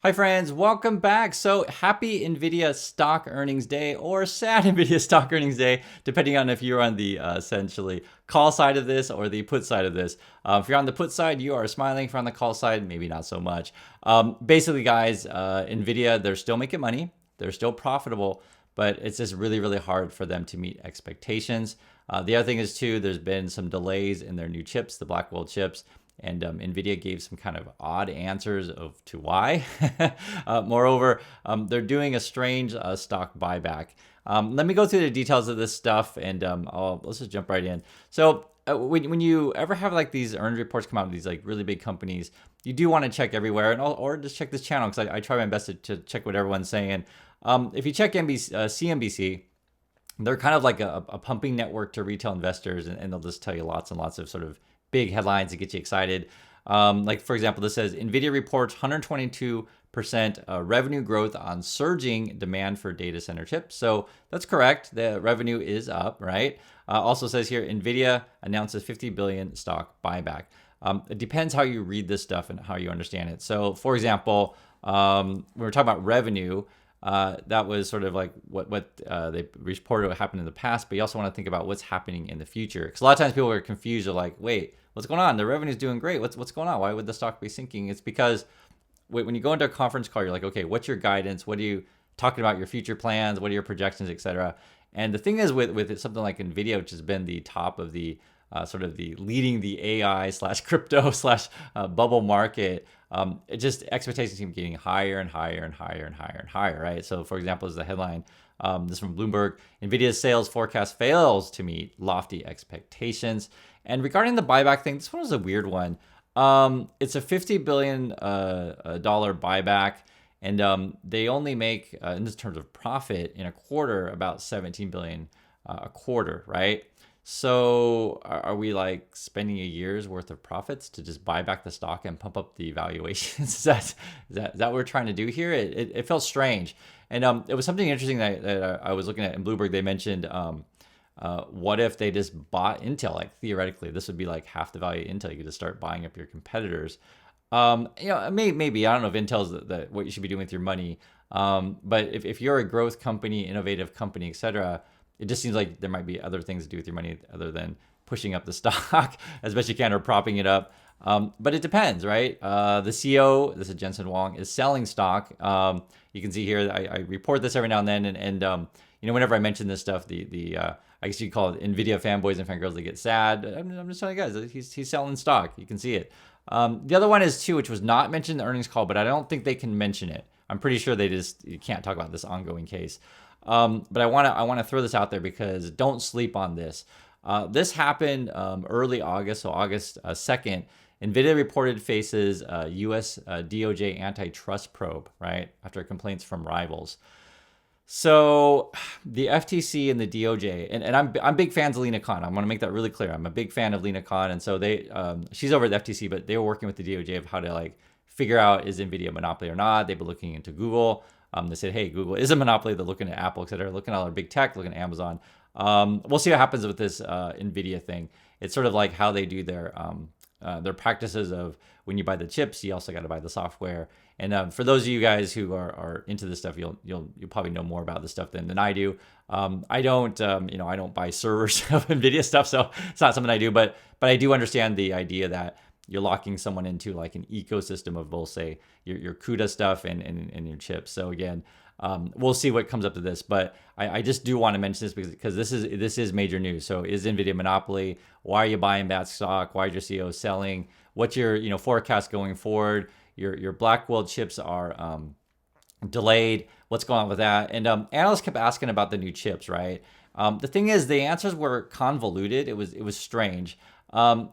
Hi friends, welcome back. So happy Nvidia stock earnings day or sad Nvidia stock earnings day, depending on if you're on the essentially call side of this or the put side of this. If you're on the put side, you are smiling. If you're on the call side, maybe not so much. Basically, guys, Nvidia, they're still making money. They're still profitable, but it's just really, really hard for them to meet expectations. The other thing is too, there's been some delays in their new chips, the Blackwell chips. And Nvidia gave some kind of odd answers to why. Moreover, they're doing a strange stock buyback. Let me go through the details of this stuff, and let's just jump right in. So when you ever have like these earnings reports come out of these like really big companies, you do want to check everywhere, or just check this channel because I try my best to check what everyone's saying. If you check CNBC, they're kind of like a pumping network to retail investors, and they'll just tell you lots and lots of sort of big headlines to get you excited. Like, for example, this says NVIDIA reports 122% revenue growth on surging demand for data center chips. So that's correct. The revenue is up, right? Also says here, NVIDIA announces 50 billion stock buyback. It depends how you read this stuff and how you understand it. So, for example, when we're talking about revenue, that was sort of like what they reported what happened in the past, but you also want to think about what's happening in the future. Because a lot of times people are confused. They're like, wait, what's going on? The revenue's doing great. What's going on? Why would the stock be sinking? It's because when you go into a conference call, you're like, okay, what's your guidance? What are you talking about? Your future plans? What are your projections, etc. And the thing is with something like Nvidia, which has been the top of the sort of the leading the AI slash crypto slash bubble market, it just expectations keep getting higher and higher and higher and higher and higher, right? So, for example, is the headline. This is from Bloomberg. NVIDIA's sales forecast fails to meet lofty expectations. And regarding the buyback thing, this one was a weird one. It's a $50 billion dollar buyback, and they only make, in this terms of profit, in a quarter about 17 billion a quarter, right? So are we like spending a year's worth of profits to just buy back the stock and pump up the valuations? Is that what we're trying to do here? It felt strange. And it was something interesting that I was looking at in Bloomberg. They mentioned, what if they just bought Intel? Like theoretically, this would be like half the value of Intel. You could just start buying up your competitors. Maybe I don't know if Intel's what you should be doing with your money. But if you're a growth company, innovative company, etc., it just seems like there might be other things to do with your money other than pushing up the stock as best you can or propping it up. But it depends, right? The CEO, this is Jensen Huang, is selling stock. You can see here, I report this every now and then, and whenever I mention this stuff, I guess you call it Nvidia fanboys and fangirls, they get sad. I'm just telling you guys, he's selling stock. You can see it. The other one is too, which was not mentioned in the earnings call, but I don't think they can mention it. I'm pretty sure you can't talk about this ongoing case. But I want to throw this out there because don't sleep on this. This happened early August, so August 2nd. NVIDIA reported faces U.S. DOJ antitrust probe, right, after complaints from rivals. So the FTC and the DOJ, and I'm big fans of Lena Khan. I want to make that really clear. I'm a big fan of Lena Khan, and so she's over at the FTC, but they were working with the DOJ of how to like figure out is NVIDIA a monopoly or not. They've been looking into Google. They said, hey, Google is a monopoly. They're looking at Apple, et cetera, looking at all our big tech, looking at Amazon. We'll see what happens with this NVIDIA thing. It's sort of like how they do their practices of when you buy the chips, you also got to buy the software. And for those of you guys who are into this stuff, you'll probably know more about this stuff than I do. I don't buy servers of NVIDIA stuff, so it's not something I do. But I do understand the idea that you're locking someone into like an ecosystem of both, say, your CUDA stuff and your chips. So again, we'll see what comes up to this. But I just do want to mention this because this is major news. So is NVIDIA monopoly? Why are you buying that stock? Why is your CEO selling? What's your forecast going forward? Your Blackwell chips are delayed. What's going on with that? And analysts kept asking about the new chips, right? The thing is, the answers were convoluted. It was strange. Let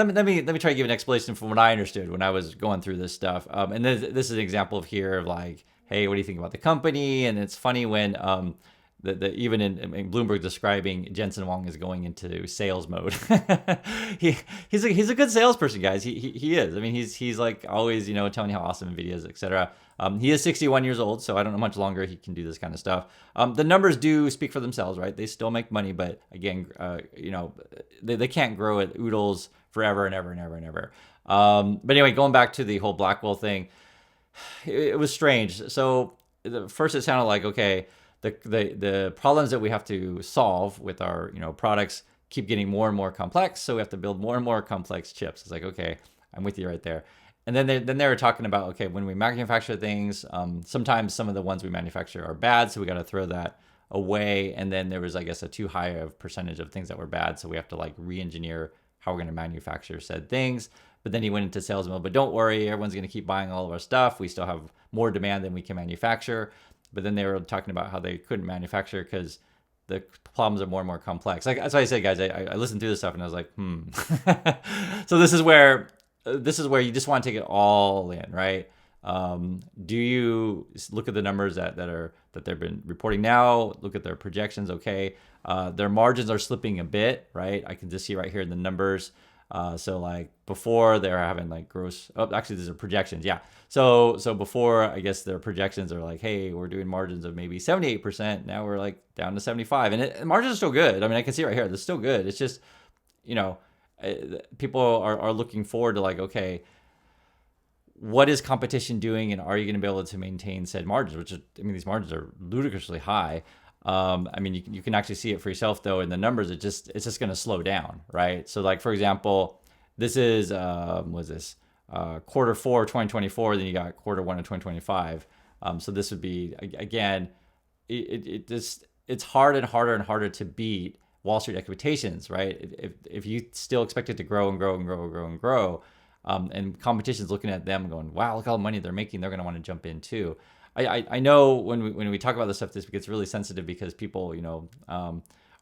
me try to give an explanation from what I understood when I was going through this stuff. And this is an example of here of like, hey, what do you think about the company? And it's funny when even in Bloomberg describing Jensen Huang is going into sales mode. he's a good salesperson, guys. He is. I mean, he's like always telling you how awesome Nvidia is, etc. He is 61 years old, so I don't know how much longer he can do this kind of stuff. The numbers do speak for themselves, right? They still make money, but again, they can't grow at oodles forever and ever and ever and ever. But anyway, going back to the whole Blackwell thing, it was strange. So first it sounded like, okay, the problems that we have to solve with our products keep getting more and more complex, so we have to build more and more complex chips. It's like, okay, I'm with you right there. And then they were talking about, okay, when we manufacture things, sometimes some of the ones we manufacture are bad, so we got to throw that away. And then there was, I guess, a too high of percentage of things that were bad, so we have to like re-engineer how we're going to manufacture said things. But then he went into sales mode. But don't worry, everyone's going to keep buying all of our stuff. We still have more demand than we can manufacture. But then they were talking about how they couldn't manufacture because the problems are more and more complex. Like that's why I said, guys, I listened through this stuff and I was like, So this is where you just want to take it all in, right? Do you look at the numbers that they've been reporting now? Look at their projections. Okay, their margins are slipping a bit, right? I can just see right here in the numbers. So like before they're having like gross, actually these are projections. Yeah. So before, I guess their projections are like, hey, we're doing margins of maybe 78%. Now we're like down to 75, and margins are still good. I mean, I can see right here, they're still good. It's just, you know, people are looking forward to like, okay, what is competition doing, and are you going to be able to maintain said margins? Which is, I mean, these margins are ludicrously high. I mean, you can actually see it for yourself though in the numbers. It's just going to slow down, right? So like for example, this is was this quarter four 2024. Then you got quarter one of 2025. So this would be again, it's hard and harder and harder to beat Wall Street expectations, right? If you still expect it to grow and grow and grow and grow and grow, and competition's looking at them going, wow, look how much money they're making. They're going to want to jump in too. I know when we talk about this stuff, this gets really sensitive because people,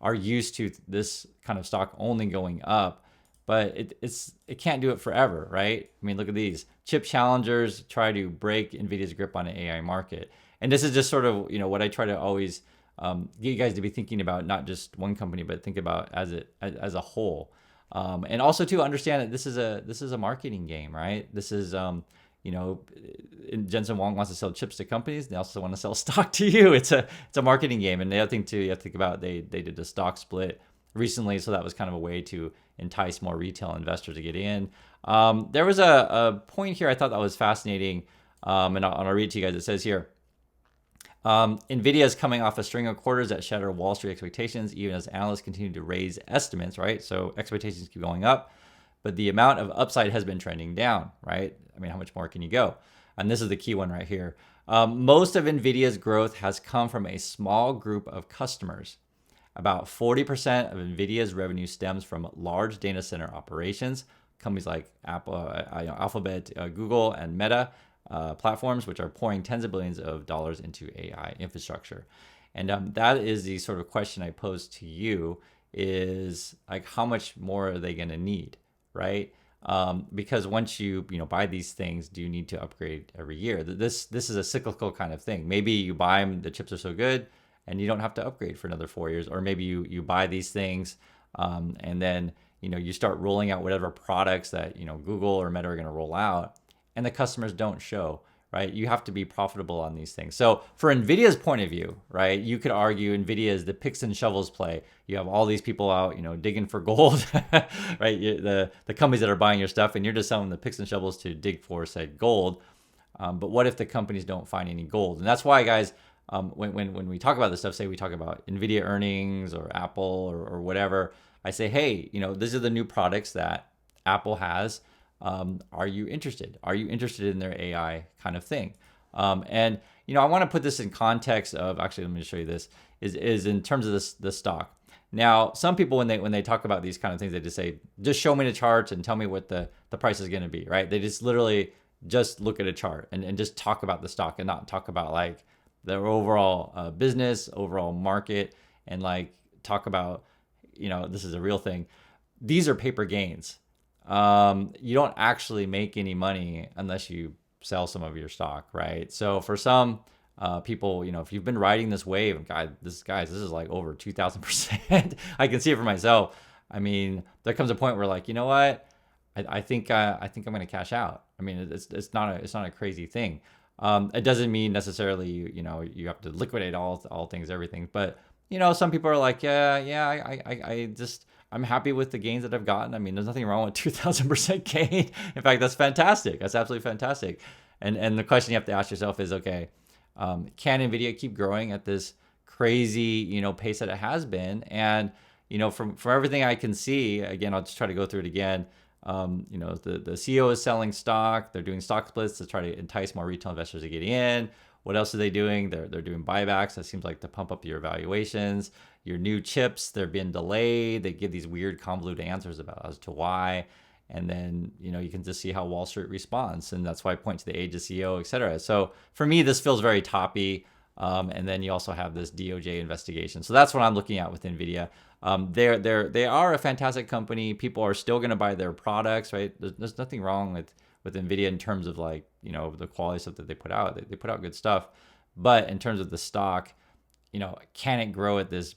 are used to this kind of stock only going up, but it can't do it forever, right? I mean, look at these chip challengers try to break Nvidia's grip on the AI market, and this is just sort of what I try to always get you guys to be thinking about, not just one company, but think about as a whole, and also to understand that this is a marketing game, right? This is Jensen Huang wants to sell chips to companies. They also want to sell stock to you. It's a marketing game. And the other thing too, you have to think about, they did a stock split recently, so that was kind of a way to entice more retail investors to get in. There was a point here I thought that was fascinating, and I'll read it to you guys. It says here, Nvidia is coming off a string of quarters that shatter Wall Street expectations, even as analysts continue to raise estimates, right? So expectations keep going up, but the amount of upside has been trending down, right? I mean, how much more can you go? And this is the key one right here. Most of Nvidia's growth has come from a small group of customers. About 40% of Nvidia's revenue stems from large data center operations. Companies like Apple, Alphabet, Google, and Meta platforms, which are pouring tens of billions of dollars into AI infrastructure. And that is the sort of question I pose to you: is like, how much more are they going to need, right? Because once you buy these things, do you need to upgrade every year? This is a cyclical kind of thing. Maybe you buy them, the chips are so good, and you don't have to upgrade for another 4 years. Or maybe you buy these things, and then you start rolling out whatever products that Google or Meta are going to roll out, and the customers don't show. Right? You have to be profitable on these things. So for Nvidia's point of view, right, you could argue Nvidia is the picks and shovels play. You have all these people out, digging for gold, right? The companies that are buying your stuff, and you're just selling the picks and shovels to dig for said gold. But what if the companies don't find any gold? And that's why, guys, when we talk about this stuff, say we talk about Nvidia earnings or Apple or whatever, I say, hey, these are the new products that Apple has. Are you interested? Are you interested in their AI kind of thing? And I want to put this in context of, actually, let me show you this, is in terms of the stock. Now, some people, when they talk about these kind of things, they just say, just show me the charts and tell me what the price is going to be, right? They just literally just look at a chart and just talk about the stock and not talk about like their overall business, overall market, and like talk about, this is a real thing. These are paper gains. You don't actually make any money unless you sell some of your stock, right? So for some people, if you've been riding this wave, this is like over 2,000%. I can see it for myself. I mean, there comes a point where like, you know what? I think I'm going to cash out. I mean, it's not a crazy thing. It doesn't mean necessarily you have to liquidate all things, everything, but some people are like, I I'm happy with the gains that I've gotten. I mean, there's nothing wrong with 2,000% gain. In fact, that's fantastic. That's absolutely fantastic. And the question you have to ask yourself is, okay, can Nvidia keep growing at this crazy, pace that it has been? And from everything I can see, again, I'll just try to go through it again. The CEO is selling stock. They're doing stock splits to try to entice more retail investors to get in. What else are they doing? They're doing buybacks. That seems like to pump up your valuations. Your new chips, they're being delayed. They give these weird convoluted answers about as to why. And then, you can just see how Wall Street responds. And that's why I point to the age of CEO, et cetera. So for me, this feels very toppy. And then you also have this DOJ investigation. So that's what I'm looking at with Nvidia. They are a fantastic company. People are still going to buy their products, right? There's nothing wrong with Nvidia in terms of the quality stuff that they put out. They put out good stuff. But in terms of the stock, can it grow at this,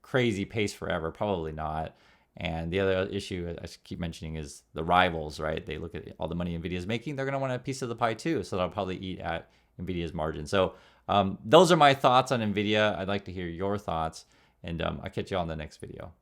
crazy pace forever? Probably not. And the other issue I keep mentioning is the rivals, right? They look at all the money Nvidia is making. They're going to want a piece of the pie too. So they'll probably eat at Nvidia's margin. So those are my thoughts on Nvidia. I'd like to hear your thoughts. And I'll catch you on the next video.